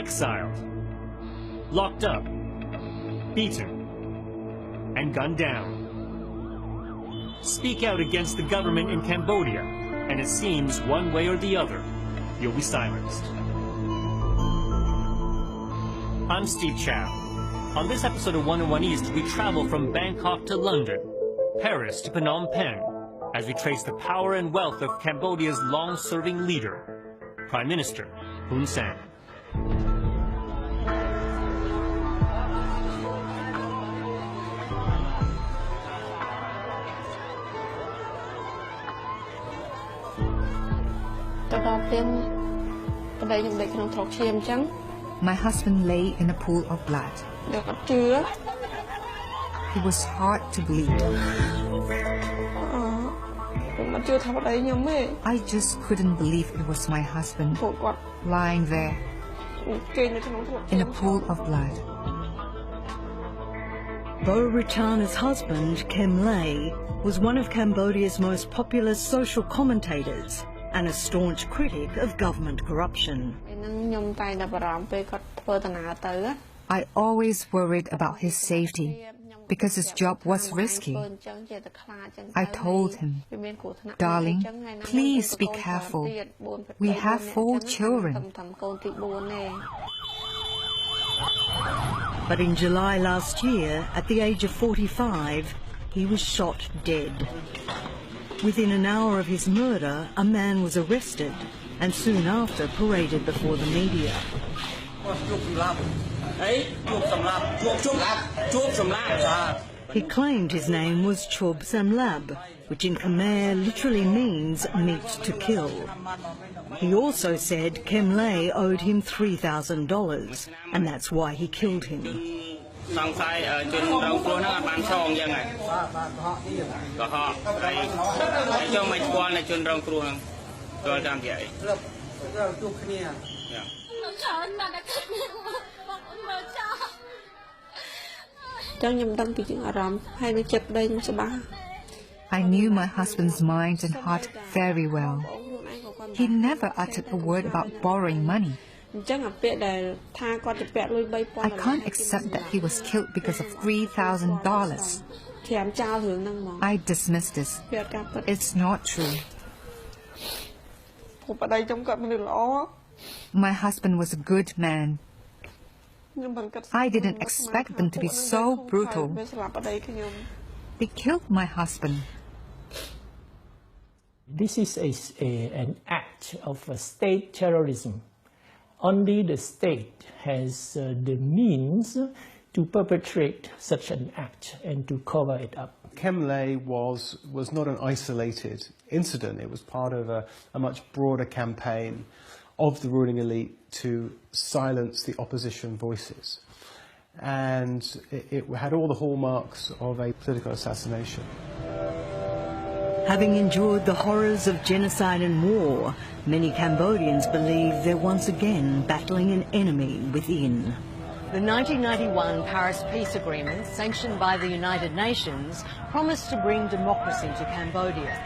exiled, locked up, beaten, and gunned down. Speak out against the government in Cambodia, and it seems one way or the other, you'll be silenced. I'm Steve Chow. On this episode of 101 East, we travel from Bangkok to London, Paris to Phnom Penh, as we trace the power and wealth of Cambodia's long-serving leader, Prime Minister Hun Sen. My husband lay in a pool of blood. He was hard to bleed. I just couldn't believe it was my husband lying there in a pool of blood. Bo Ratana's husband, Kem Ley, was one of Cambodia's most popular social commentators and a staunch critic of government corruption. I always worried about his safety because his job was risky. I told him, "Darling, please be careful. We have 4 children." But in July last year, at the age of 45, he was shot dead. Within an hour of his murder, a man was arrested and soon after paraded before the media. He claimed his name was Chob Samlab, which in Khmer literally means meat to kill. He also said Kem Ley owed him $3,000, and that's why he killed him. I knew my husband's mind and heart very well. He never uttered a word about borrowing money. I can't accept that he was killed because of $3,000. I dismiss this. It's not true. My husband was a good man. I didn't expect them to be so brutal. They killed my husband. This is an act of state terrorism. Only the state has the means to perpetrate such an act and to cover it up. Kem Ley was not an isolated incident. It was part of a much broader campaign of the ruling elite to silence the opposition voices. And it had all the hallmarks of a political assassination. Having endured the horrors of genocide and war, many Cambodians believe they're once again battling an enemy within. The 1991 Paris Peace Agreement, sanctioned by the United Nations, promised to bring democracy to Cambodia.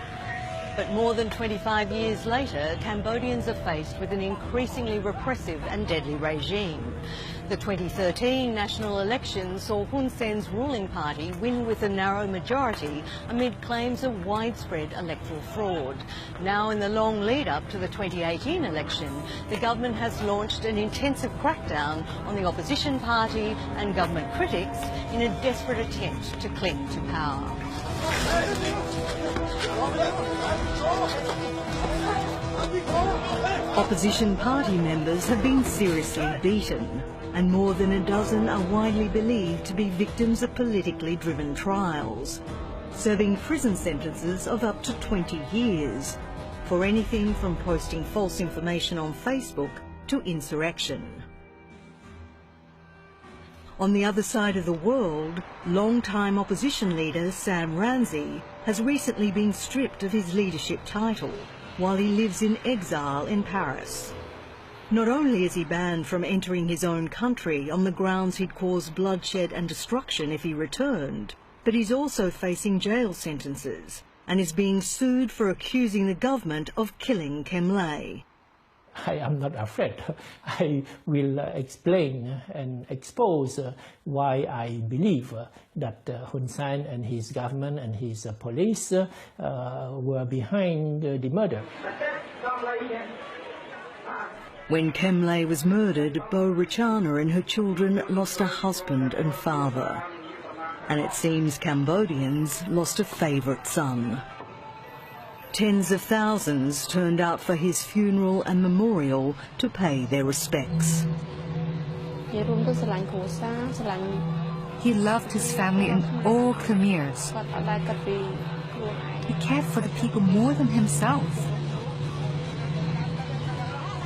But more than 25 years later, Cambodians are faced with an increasingly repressive and deadly regime. The 2013 national elections saw Hun Sen's ruling party win with a narrow majority amid claims of widespread electoral fraud. Now, in the long lead-up to the 2018 election, the government has launched an intensive crackdown on the opposition party and government critics in a desperate attempt to cling to power. Opposition party members have been seriously beaten, and more than a dozen are widely believed to be victims of politically driven trials, serving prison sentences of up to 20 years for anything from posting false information on Facebook to insurrection. On the other side of the world, long-time opposition leader Sam Rainsy has recently been stripped of his leadership title while he lives in exile in Paris. Not only is he banned from entering his own country on the grounds he'd cause bloodshed and destruction if he returned, but he's also facing jail sentences and is being sued for accusing the government of killing Kem Ley. I am not afraid. I will explain and expose why I believe that Hun Sen and his government and his police were behind the murder. When Kem Ley was murdered, Bo Richana and her children lost a husband and father. And it seems Cambodians lost a favourite son. Tens of thousands turned out for his funeral and memorial to pay their respects. He loved his family and all Khmers. He cared for the people more than himself.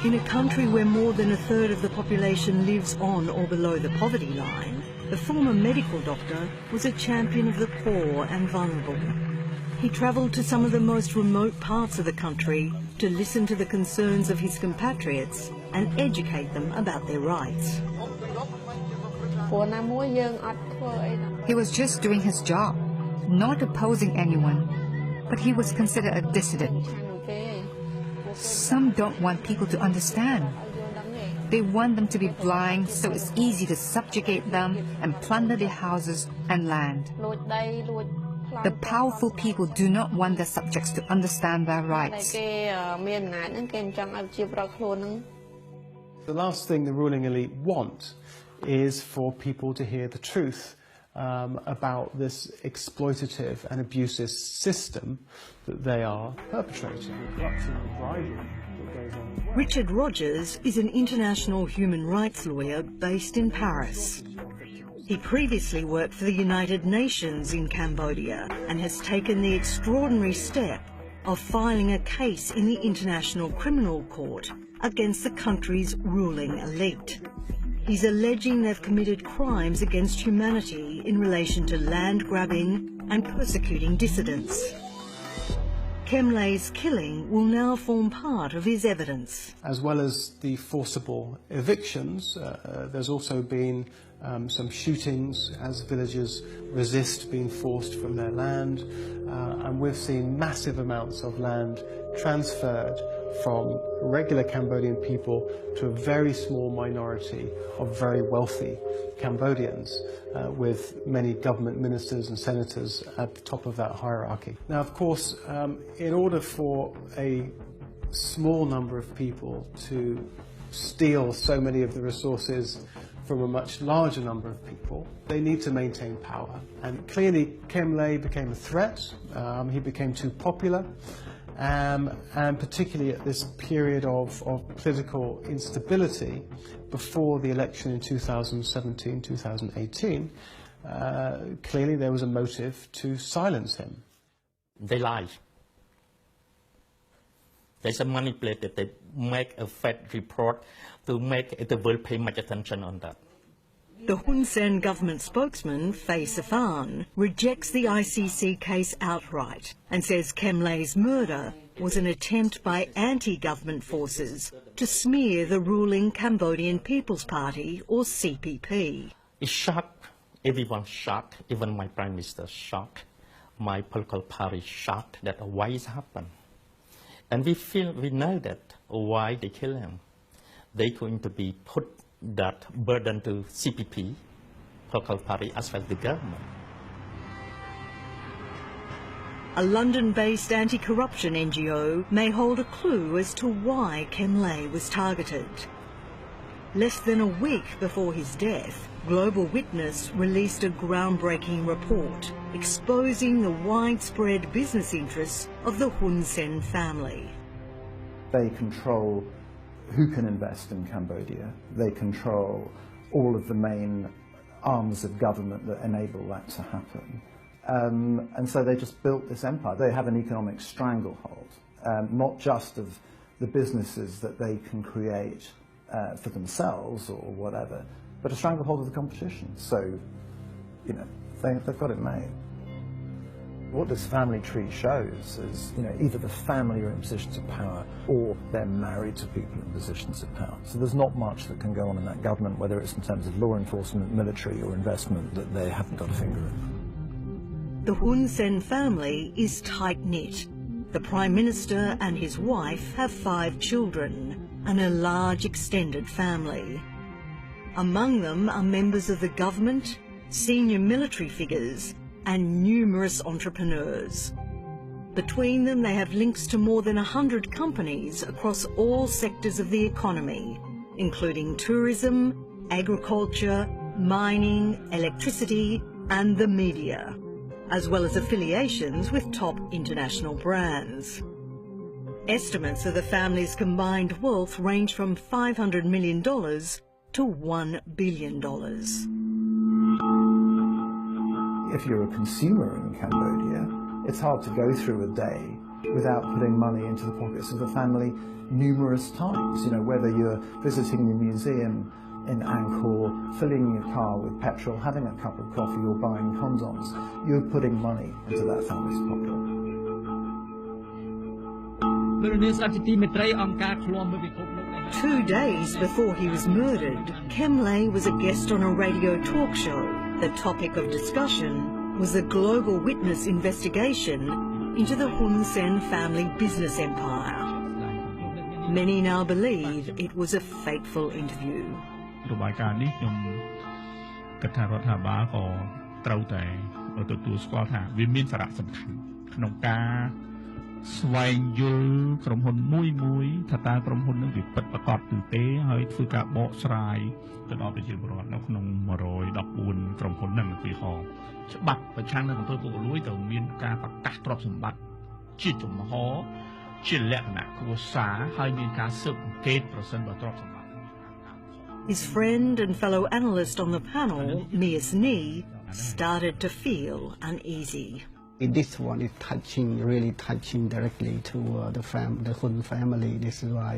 In a country where more than a third of the population lives on or below the poverty line, the former medical doctor was a champion of the poor and vulnerable. He travelled to some of the most remote parts of the country to listen to the concerns of his compatriots and educate them about their rights. He was just doing his job, not opposing anyone, but he was considered a dissident. Some don't want people to understand. They want them to be blind so it's easy to subjugate them and plunder their houses and land. The powerful people do not want their subjects to understand their rights. The last thing the ruling elite want is for people to hear the truth about this exploitative and abusive system that they are perpetrating. Richard Rogers is an international human rights lawyer based in Paris. He previously worked for the United Nations in Cambodia and has taken the extraordinary step of filing a case in the International Criminal Court against the country's ruling elite. He's alleging they've committed crimes against humanity in relation to land grabbing and persecuting dissidents. Kem Ley's killing will now form part of his evidence. As well as the forcible evictions, there's also been some shootings as villagers resist being forced from their land, and we've seen massive amounts of land transferred from regular Cambodian people to a very small minority of very wealthy Cambodians, with many government ministers and senators at the top of that hierarchy. Now, of course, in order for a small number of people to steal so many of the resources from a much larger number of people, they need to maintain power. And clearly, Kem Ley became a threat. He became too popular. And particularly at this period of political instability before the election in 2017, 2018, clearly there was a motive to silence him. They lie. There's a manipulated. They make a fake report to make the world pay much attention on that. The Hun Sen government spokesman, Faye Safan, rejects the ICC case outright and says Kem Ley's murder was an attempt by anti-government forces to smear the ruling Cambodian People's Party, or CPP. It's shocked. Everyone's shocked. Even my Prime Minister shocked. My political party shocked that why it happened. And we know that why they kill him. They're going to be put that burden to CPP, political party, as well as the government. A London-based anti-corruption NGO may hold a clue as to why Kem Ley was targeted. Less than a week before his death, Global Witness released a groundbreaking report exposing the widespread business interests of the Hun Sen family. They control who can invest in Cambodia. They control all of the main arms of government that enable that to happen. And so they just built this empire. They have an economic stranglehold, not just of the businesses that they can create for themselves or whatever, but a stranglehold of the competition. So, you know, they've got it made. What this family tree shows is, you know, either the family are in positions of power or they're married to people in positions of power. So there's not much that can go on in that government, whether it's in terms of law enforcement, military or investment, that they haven't got a finger in. The Hun Sen family is tight-knit. The Prime Minister and his wife have 5 children and a large extended family. Among them are members of the government, senior military figures, and numerous entrepreneurs. Between them, they have links to more than 100 companies across all sectors of the economy, including tourism, agriculture, mining, electricity, and the media, as well as affiliations with top international brands. Estimates of the family's combined wealth range from $500 million to $1 billion. If you're a consumer in Cambodia, it's hard to go through a day without putting money into the pockets of the family numerous times. You know, whether you're visiting the museum in Angkor, filling your car with petrol, having a cup of coffee or buying condoms, you're putting money into that family's pocket. 2 days before he was murdered, Kem Ley was a guest on a radio talk show. The topic of discussion was a global witness investigation into the Hun Sen family business empire. Many now believe it was a fateful interview. របាយការណ៍នេះខ្ញុំគិតថារដ្ឋាភិបាលក៏ត្រូវតែទទួលស្គាល់ថាវាមានសារៈសំខាន់ក្នុងការស្វែងយល់ក្រុមហ៊ុនមួយថាតើក្រុមហ៊ុននឹងវាពិតប្រាកដឬទេហើយធ្វើការបកស្រាយទៅដល់ប្រជាពលរដ្ឋនៅក្នុង114ក្រុមហ៊ុនហ្នឹងឧទាហរណ៍ច្បាប់ប្រឆាំងនឹងអំពើពុករលួយត្រូវមានការប្រកាសទ្រព្យសម្បត្តិជាចំហជាលក្ខណៈគ្រួសារហើយមានការស៊ើបអង្កេតប្រសិនបើទ្រព្យសម្បត្តិ His friend and fellow analyst on the panel, Mies Nee, started to feel uneasy. This one is really touching directly to the Hun family. This is why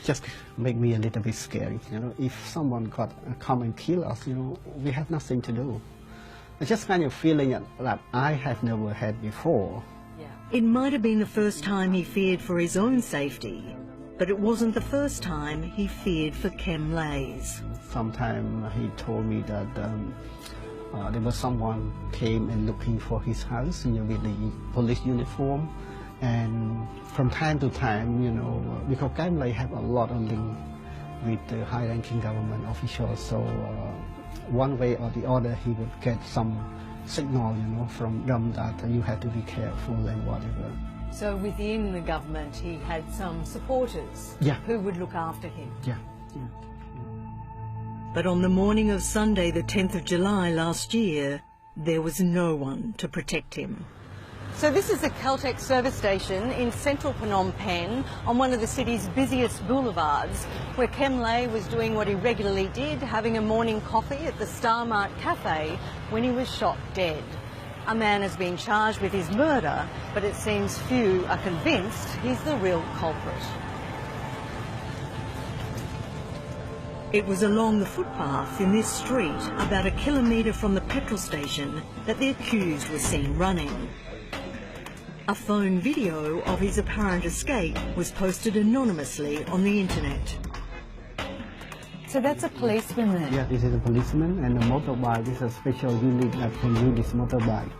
just make me a little bit scary. You know, if someone come and kill us, you know, we have nothing to do. It's just kind of feeling that I have never had before. It might have been the first time he feared for his own safety, but it wasn't the first time he feared for Kem Ley's. Sometime he told me that there was someone came and looking for his house, you know, with the police uniform, and from time to time, you know, because Kem Ley have a lot of link with the high-ranking government officials, so one way or the other he would get some signal, you know, from them that you have to be careful and whatever. So within the government he had some supporters who would look after him? Yeah. But on the morning of Sunday, the 10th of July last year, there was no one to protect him. So this is the Caltex service station in central Phnom Penh on one of the city's busiest boulevards, where Kem Ley was doing what he regularly did, having a morning coffee at the Star Mart Cafe when he was shot dead. A man has been charged with his murder, but it seems few are convinced he's the real culprit. It was along the footpath in this street, about a kilometre from the petrol station, that the accused was seen running. A phone video of his apparent escape was posted anonymously on the internet. So that's a policeman there? Yeah, this is a policeman, and a motorbike. This is a special unit that can use this motorbike.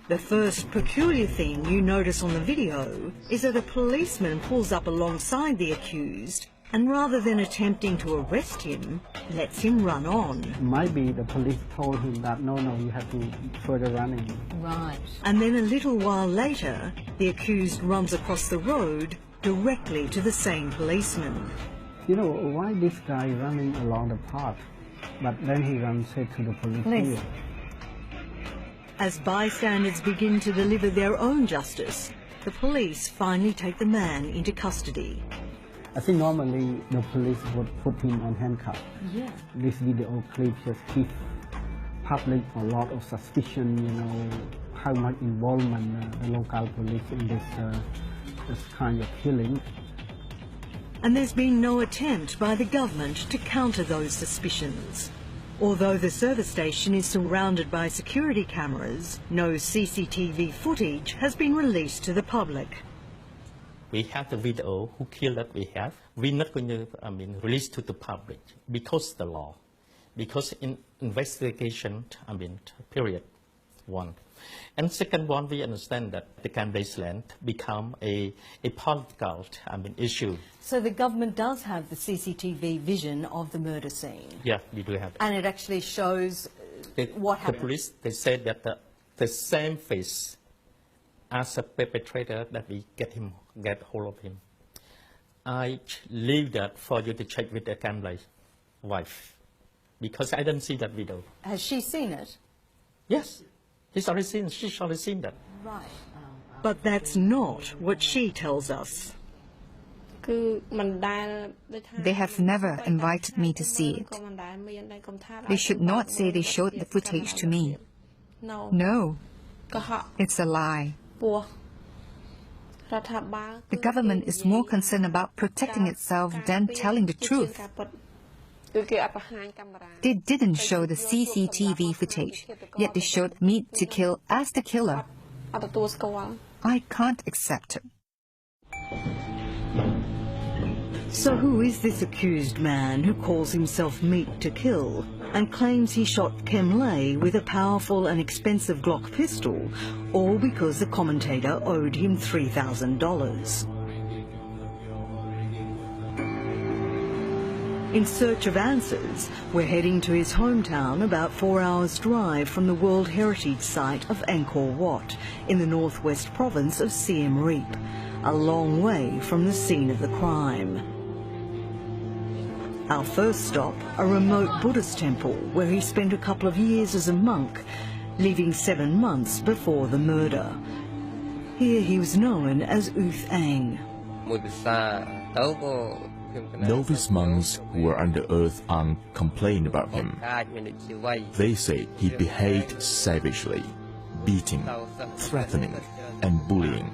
The first peculiar thing you notice on the video is that a policeman pulls up alongside the accused and rather than attempting to arrest him, lets him run on. Maybe the police told him that, no, you have to further running. Right. And then a little while later, the accused runs across the road directly to the same policeman. You know, why this guy running along the path, but then he runs straight to the police here? As bystanders begin to deliver their own justice, the police finally take the man into custody. I think normally the police would put him on handcuff. Yeah. This video clip just gives public a lot of suspicion, you know, how much involvement the local police in this kind of killing. And there's been no attempt by the government to counter those suspicions. Although the service station is surrounded by security cameras, no CCTV footage has been released to the public. We have the video who killed that we have. We're not going to release to the public because of the law. Because in investigation, period one. And second one, we understand that the Kem Ley's land become a political issue. So the government does have the CCTV vision of the murder scene? Yeah, we do have it. And it actually shows what happened? The police, they said that the same face as a perpetrator that we get hold of him. I leave that for you to check with the Kem Ley wife, because I didn't see that video. Has she seen it? Yes, she's already seen that. Right. But that's not what she tells us. They have never invited me to see it. They should not say they showed the footage to me. No, it's a lie. The government is more concerned about protecting itself than telling the truth. They didn't show the CCTV footage, yet they showed Meet to Kill as the killer. I can't accept it. So who is this accused man who calls himself Meet to Kill and claims he shot Kem Ley with a powerful and expensive Glock pistol, all because the commentator owed him $3,000? In search of answers, we're heading to his hometown about 4 hours' drive from the World Heritage Site of Angkor Wat in the northwest province of Siem Reap, a long way from the scene of the crime. Our first stop, a remote Buddhist temple where he spent a couple of years as a monk, leaving 7 months before the murder. Here he was known as Uth Ang. Novice monks who were under Earth Ang complained about him. They say he behaved savagely, beating, threatening, and bullying.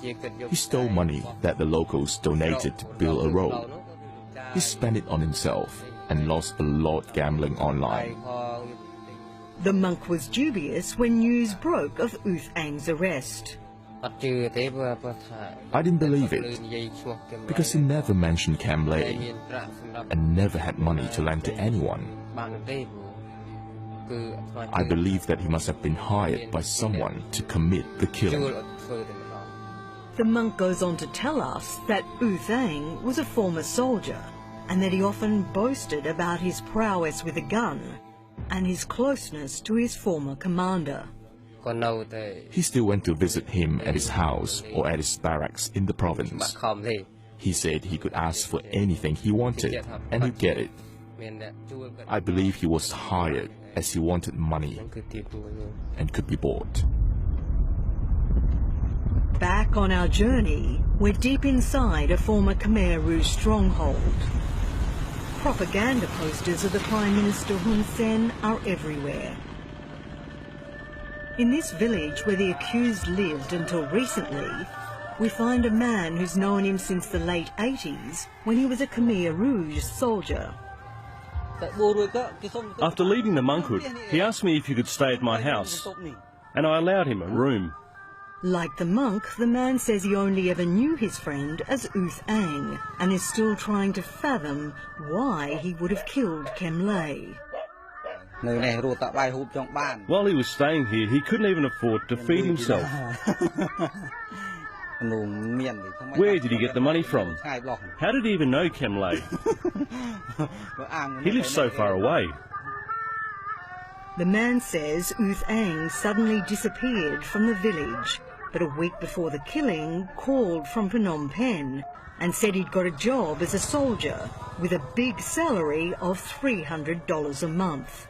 He stole money that the locals donated to build a road. He spent it on himself and lost a lot gambling online. The monk was dubious when news broke of Uth Ang's arrest. I didn't believe it, because he never mentioned Kem Ley and never had money to lend to anyone. I believe that he must have been hired by someone to commit the killing. The monk goes on to tell us that Uth Ang was a former soldier and that he often boasted about his prowess with a gun and his closeness to his former commander. He still went to visit him at his house or at his barracks in the province. He said he could ask for anything he wanted and he'd get it. I believe he was hired as he wanted money and could be bought. Back on our journey, we're deep inside a former Khmer Rouge stronghold. Propaganda posters of the Prime Minister Hun Sen are everywhere. In this village where the accused lived until recently, we find a man who's known him since the late 80s when he was a Khmer Rouge soldier. After leaving the monkhood, he asked me if he could stay at my house, and I allowed him a room. Like the monk, the man says he only ever knew his friend as Uth Ang and is still trying to fathom why he would have killed Kem Ley. While he was staying here, he couldn't even afford to feed himself. Where did he get the money from? How did he even know Kem Ley? He lives so far away. The man says Uth Ang suddenly disappeared from the village, but a week before the killing called from Phnom Penh and said he'd got a job as a soldier with a big salary of $300 a month.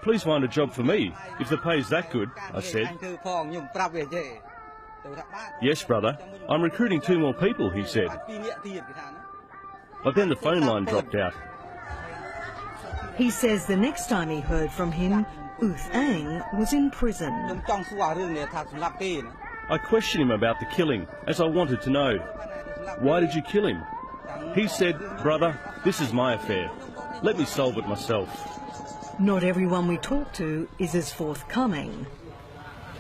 Please find a job for me, if the pay's that good, I said. Yes, brother, I'm recruiting 2 more people, he said. But then the phone line dropped out. He says the next time he heard from him, Uth Ang was in prison. I questioned him about the killing, as I wanted to know. Why did you kill him? He said, brother, this is my affair. Let me solve it myself. Not everyone we talk to is as forthcoming.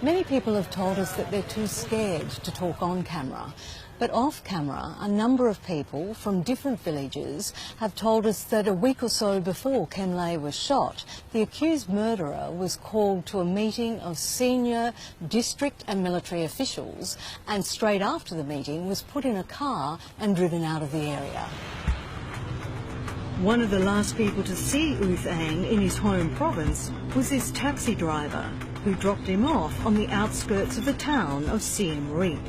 Many people have told us that they're too scared to talk on camera. But off camera, a number of people from different villages have told us that a week or so before Kem Ley was shot, the accused murderer was called to a meeting of senior district and military officials, and straight after the meeting was put in a car and driven out of the area. One of the last people to see U Thang in his home province was this taxi driver, who dropped him off on the outskirts of the town of Siem Reap.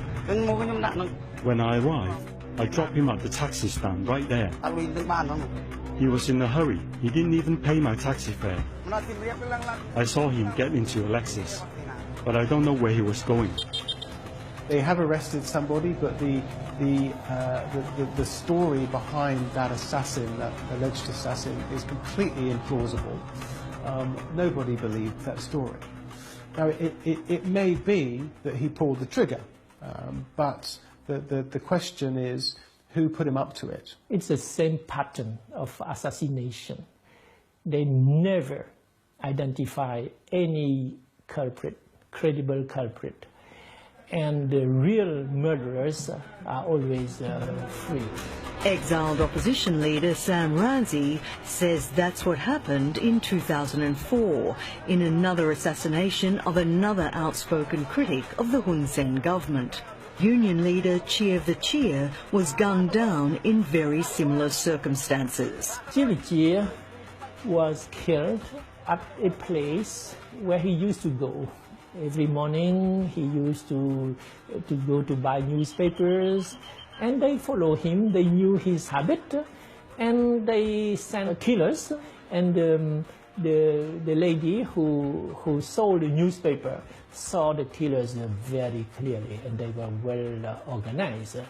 When I arrived, I dropped him at the taxi stand right there. He was in a hurry. He didn't even pay my taxi fare. I saw him get into a Lexus, but I don't know where he was going. They have arrested somebody, but the story behind that assassin, that alleged assassin, is completely implausible. Nobody believed that story. Now, it may be that he pulled the trigger, but the question is, who put him up to it? It's the same pattern of assassination. They never identify any culprit, credible culprit. And the real murderers are always free. Exiled opposition leader Sam Rainsy says that's what happened in 2004 in another assassination of another outspoken critic of the Hun Sen government. Union leader Chia the Chia was gunned down in very similar circumstances. Chia the Chia was killed at a place where he used to go. Every morning he used to go to buy newspapers, and they follow him. They knew his habit, and they sent killers. And the lady who sold the newspaper saw the killers very clearly, and they were well organized.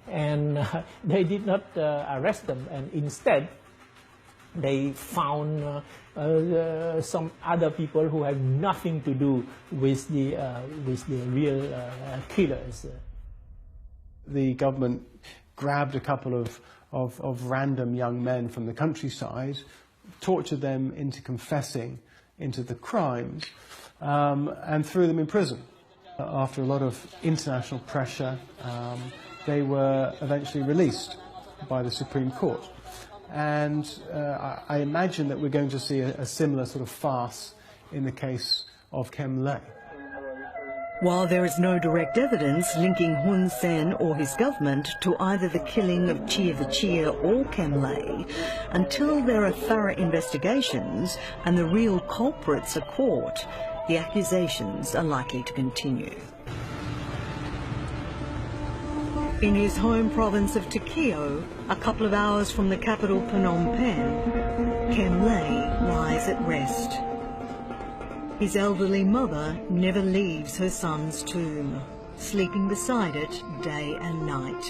And they did not arrest them, and instead they found some other people who had nothing to do with the real killers. The government grabbed a couple of random young men from the countryside, tortured them into confessing into the crimes, and threw them in prison. After a lot of international pressure, they were eventually released by the Supreme Court. And I imagine that we're going to see a similar sort of farce in the case of Kem Ley. While there is no direct evidence linking Hun Sen or his government to either the killing of Chia the Chia or Kem Ley, until there are thorough investigations and the real culprits are caught, the accusations are likely to continue. In his home province of Takeo, a couple of hours from the capital Phnom Penh, Kem Ley lies at rest. His elderly mother never leaves her son's tomb, sleeping beside it day and night.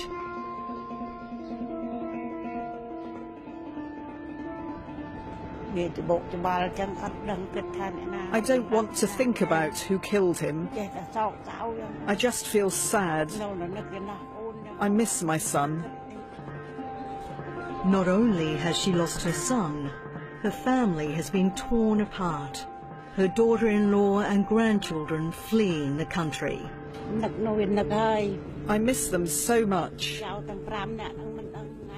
I don't want to think about who killed him. I just feel sad. I miss my son. Not only has she lost her son, her family has been torn apart, her daughter-in-law and grandchildren fleeing the country. I miss them so much.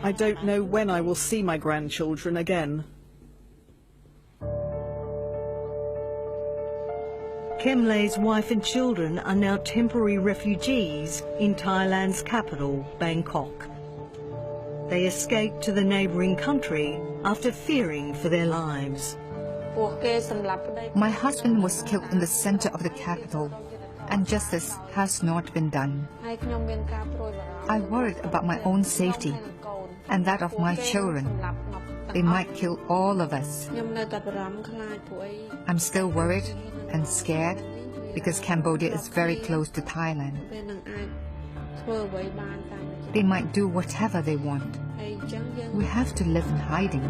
I don't know when I will see my grandchildren again. Kem Ley's wife and children are now temporary refugees in Thailand's capital, Bangkok. They escaped to the neighbouring country after fearing for their lives. My husband was killed in the center of the capital, and justice has not been done. I worried about my own safety and that of my children. They might kill all of us. I'm still worried and scared because Cambodia is very close to Thailand. They might do whatever they want. We have to live in hiding.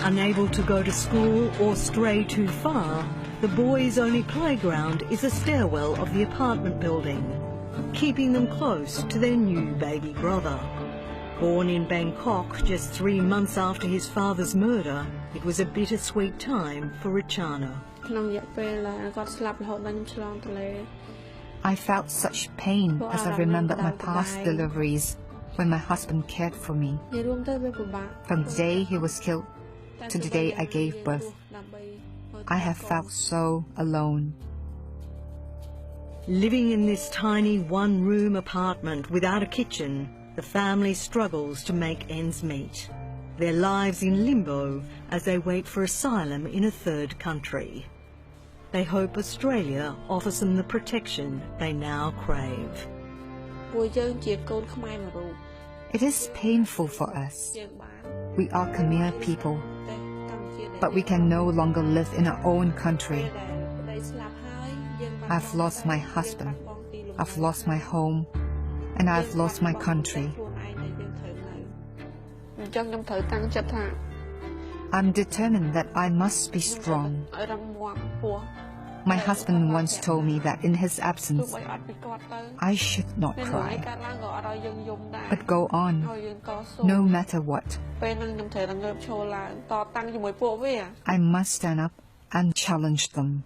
Unable to go to school or stray too far, the boys' only playground is a stairwell of the apartment building, keeping them close to their new baby brother. Born in Bangkok just 3 months after his father's murder, it was a bittersweet I felt such pain as I remembered my past deliveries when my husband cared for me. From the day he was killed to the day I gave birth, I have felt so alone. Living in this tiny one-room apartment without a kitchen, the family struggles to make ends meet. Their lives in limbo as they wait for asylum in a third country. They hope Australia offers them the protection they now crave. It is painful for us. We are Khmer people, but we can no longer live in our own country. I've lost my husband, I've lost my home, and I've lost my country. I'm determined that I must be strong. My husband once told me that in his absence, I should not cry, but go on, no matter what. I must stand up and challenge them.